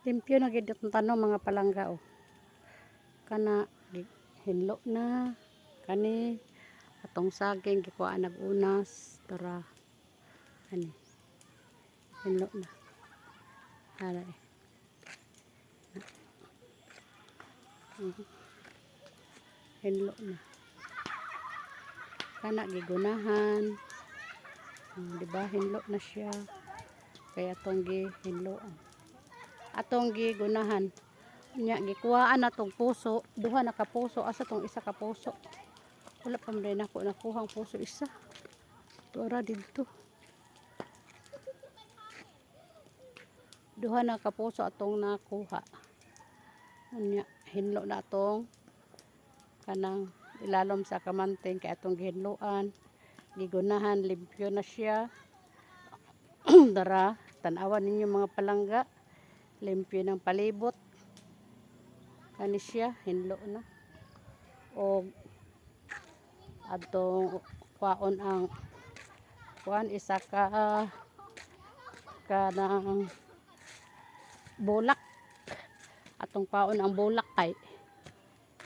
Limpyo na gid itong tanom mga palangga oh. Kana hinlo na kani atong saging gikuha nag-unas tara ani hinlo na ara hinlo na kana gigunahan di ba hinlo na siya kaya atong gihinloan atong gigunahan nya gikuhaan atong puso duha na ka puso asa tong isa ka puso wala pa man ako nakuhang puso isa tora dito duha na ka puso atong nakuha nya hinlo na atong kanang ilalom sa kamanting kay atong gihinloan gigunahan limpyo na siya dara tan-awan ninyo mga palangga limpyo ng palibot kani siya hinlo na o atong kwaon ang kuan isa ka kanang bulak atong kwaon ang bulak kay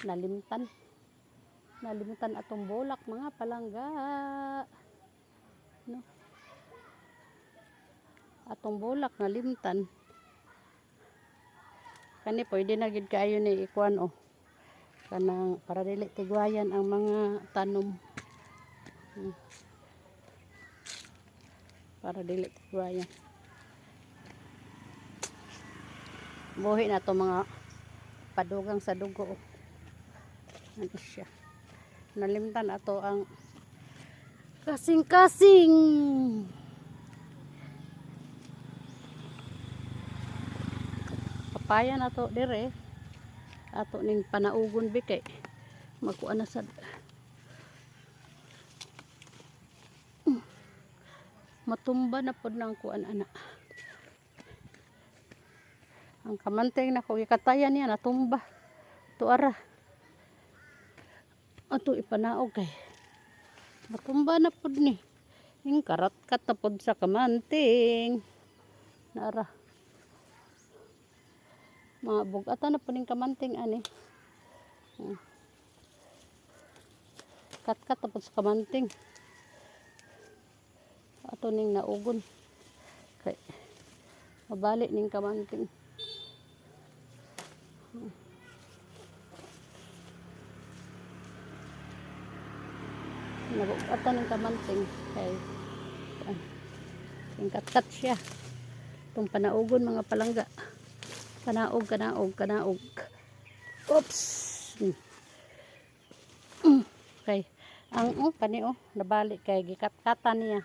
nalimtan atong bulak mga palangga no atong bulak nalimtan kani pwede na gid kaayo ni ikuan oh kanang para dili tigwayan ang mga tanom para dili tigwayan buhi na to mga padugang sa dugo oh. Ano siya nalimtan ato ang kasing-kasing papaya na to dire ato ning panaugon bikay magkuan na sad matumba na pod nang kuan ana ang kamanting na ko ikatayan niya natumba tuara ato ipanaog kay matumba na pod ni ing karat-kat na pod sa kamanting nara mga bugatan na po ning kamanting ani kat-kat na po sa kamanting ato ning naugon kay mabalik ning kamanting nabugatan ning kamanting kay kat-kat siya itong panaugon mga palangga kanaog oops okay ang kani nabalik kay gikat-katan niya